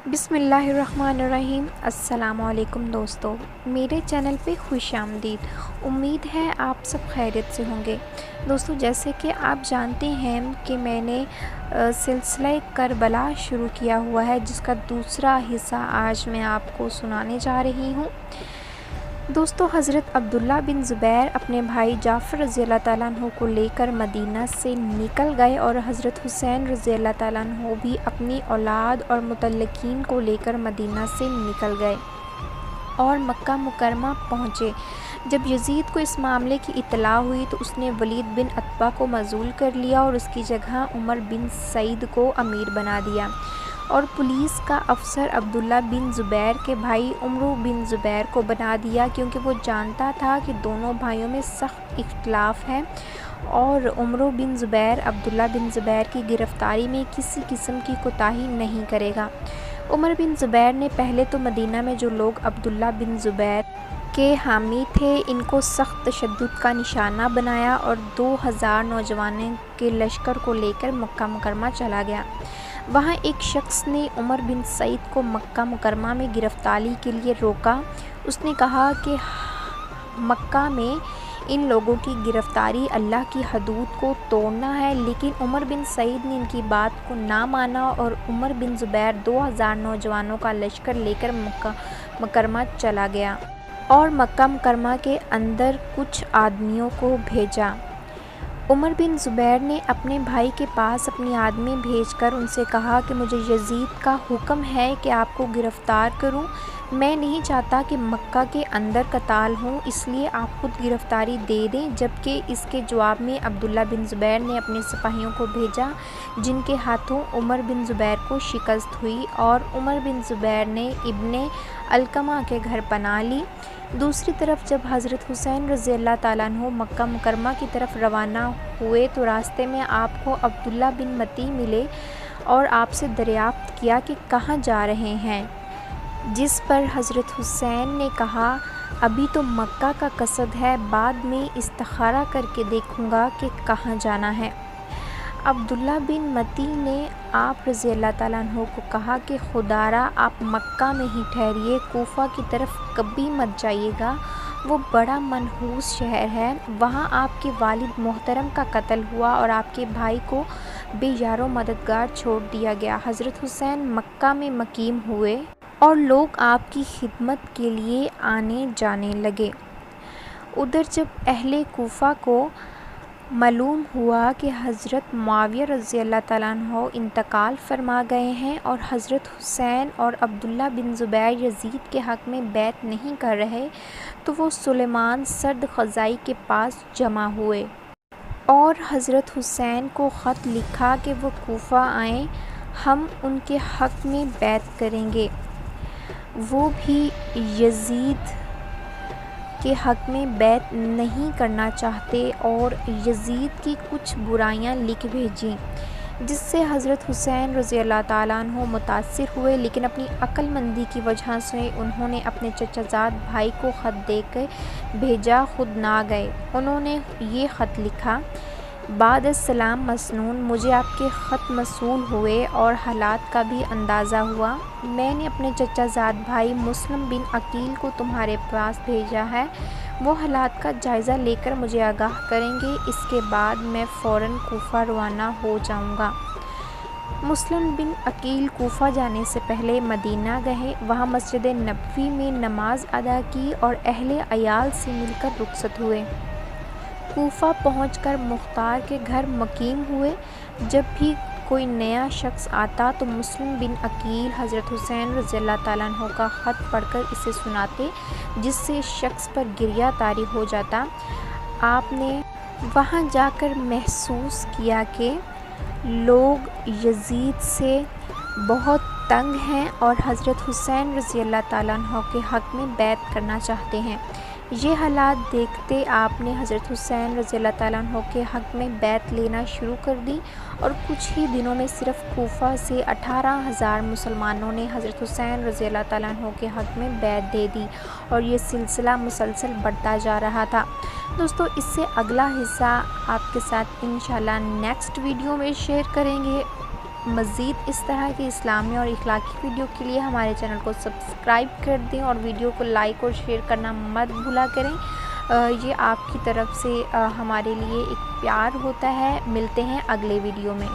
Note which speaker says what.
Speaker 1: بسم اللہ الرحمن الرحیم۔ السلام علیکم دوستو، میرے چینل پہ خوش آمدید۔ امید ہے آپ سب خیریت سے ہوں گے۔ دوستو، جیسے کہ آپ جانتے ہیں کہ میں نے سلسلہ کربلا شروع کیا ہوا ہے، جس کا دوسرا حصہ آج میں آپ کو سنانے جا رہی ہوں۔ دوستو، حضرت عبداللہ بن زبیر اپنے بھائی جعفر رضی اللہ تعالیٰ عنہ کو لے کر مدینہ سے نکل گئے، اور حضرت حسین رضی اللہ تعالیٰ عنہ بھی اپنی اولاد اور متعلقین کو لے کر مدینہ سے نکل گئے اور مکہ مکرمہ پہنچے۔ جب یزید کو اس معاملے کی اطلاع ہوئی تو اس نے ولید بن عتبہ کو معزول کر لیا اور اس کی جگہ عمر بن سعید کو امیر بنا دیا، اور پولیس کا افسر عبداللہ بن زبیر کے بھائی عمرو بن زبیر کو بنا دیا، کیونکہ وہ جانتا تھا کہ دونوں بھائیوں میں سخت اختلاف ہے، اور عمرو بن زبیر عبداللہ بن زبیر کی گرفتاری میں کسی قسم کی کوتاہی نہیں کرے گا۔ عمر بن زبیر نے پہلے تو مدینہ میں جو لوگ عبداللہ بن زبیر کے حامی تھے ان کو سخت تشدد کا نشانہ بنایا، اور 2000 نوجوانوں کے لشکر کو لے کر مکہ مکرمہ چلا گیا۔ وہاں ایک شخص نے عمر بن سعید کو مکہ مکرمہ میں گرفتاری کے لیے روکا۔ اس نے کہا کہ مکہ میں ان لوگوں کی گرفتاری اللہ کی حدود کو توڑنا ہے، لیکن عمر بن سعید نے ان کی بات کو نہ مانا، اور عمر بن زبیر 2000 نوجوانوں کا لشکر لے کر مکہ مکرمہ چلا گیا اور مکہ مکرمہ کے اندر کچھ آدمیوں کو بھیجا۔ عمر بن زبیر نے اپنے بھائی کے پاس اپنے آدمی بھیج کر ان سے کہا کہ مجھے یزید کا حکم ہے کہ آپ کو گرفتار کروں، میں نہیں چاہتا کہ مکہ کے اندر قتال ہوں، اس لیے آپ خود گرفتاری دے دیں۔ جبکہ اس کے جواب میں عبداللہ بن زبیر نے اپنے سپاہیوں کو بھیجا، جن کے ہاتھوں عمر بن زبیر کو شکست ہوئی، اور عمر بن زبیر نے ابن علقمہ کے گھر پناہ لی۔ دوسری طرف جب حضرت حسین رضی اللہ تعالیٰ عنہ مکہ مکرمہ کی طرف روانہ ہوئے تو راستے میں آپ کو عبداللہ بن متی ملے اور آپ سے دریافت کیا کہ کہاں جا رہے ہیں، جس پر حضرت حسین نے کہا ابھی تو مکہ کا قصد ہے، بعد میں استخارہ کر کے دیکھوں گا کہ کہاں جانا ہے۔ عبداللہ بن متی نے آپ رضی اللہ تعالیٰ عنہ کو کہا کہ خدا را آپ مکہ میں ہی ٹھہریے، کوفہ کی طرف کبھی مت جائیے گا، وہ بڑا منحوس شہر ہے، وہاں آپ کے والد محترم کا قتل ہوا اور آپ کے بھائی کو بے یار و مددگار چھوڑ دیا گیا۔ حضرت حسین مکہ میں مقیم ہوئے اور لوگ آپ کی خدمت کے لیے آنے جانے لگے۔ ادھر جب اہل کوفہ کو معلوم ہوا کہ حضرت معاویہ رضی اللہ تعالیٰ عنہ انتقال فرما گئے ہیں اور حضرت حسین اور عبداللہ بن زبیر یزید کے حق میں بیعت نہیں کر رہے، تو وہ سلیمان سرد خزائی کے پاس جمع ہوئے اور حضرت حسین کو خط لکھا کہ وہ کوفہ آئیں، ہم ان کے حق میں بیعت کریں گے۔ وہ بھی یزید کے حق میں بیعت نہیں کرنا چاہتے اور یزید کی کچھ برائیاں لکھ بھیجیں، جس سے حضرت حسین رضی اللہ تعالیٰ عنہ متاثر ہوئے، لیکن اپنی عقل مندی کی وجہ سے انہوں نے اپنے چچا زاد بھائی کو خط دے کے بھیجا، خود نہ گئے۔ انہوں نے یہ خط لکھا: بعد السلام مسنون، مجھے آپ کے خط موصول ہوئے اور حالات کا بھی اندازہ ہوا، میں نے اپنے چچا زاد بھائی مسلم بن عقیل کو تمہارے پاس بھیجا ہے، وہ حالات کا جائزہ لے کر مجھے آگاہ کریں گے، اس کے بعد میں فوراً کوفہ روانہ ہو جاؤں گا۔ مسلم بن عقیل کوفہ جانے سے پہلے مدینہ گئے، وہاں مسجد نبوی میں نماز ادا کی اور اہل عیال سے مل کر رخصت ہوئے۔ کوفہ پہنچ کر مختار کے گھر مقیم ہوئے۔ جب بھی کوئی نیا شخص آتا تو مسلم بن عقیل حضرت حسین رضی اللہ تعالیٰ عنہ کا خط پڑھ کر اسے سناتے، جس سے شخص پر گریہ طاری ہو جاتا۔ آپ نے وہاں جا کر محسوس کیا کہ لوگ یزید سے بہت تنگ ہیں اور حضرت حسین رضی اللہ تعالیٰ عنہ کے حق میں بیعت کرنا چاہتے ہیں۔ یہ حالات دیکھتے آپ نے حضرت حسین رضی اللہ تعالیٰ عنہ کے حق میں بیعت لینا شروع کر دی، اور کچھ ہی دنوں میں صرف کوفہ سے 18,000 مسلمانوں نے حضرت حسین رضی اللہ تعالیٰ عنہ کے حق میں بیعت دے دی، اور یہ سلسلہ مسلسل بڑھتا جا رہا تھا۔ دوستو، اس سے اگلا حصہ آپ کے ساتھ انشاءاللہ نیکسٹ ویڈیو میں شیئر کریں گے۔ مزید اس طرح کی اسلامی اور اخلاقی ویڈیو کے لیے ہمارے چینل کو سبسکرائب کر دیں اور ویڈیو کو لائک اور شیئر کرنا مت بھولا کریں۔ یہ آپ کی طرف سے ہمارے لیے ایک پیار ہوتا ہے۔ ملتے ہیں اگلے ویڈیو میں۔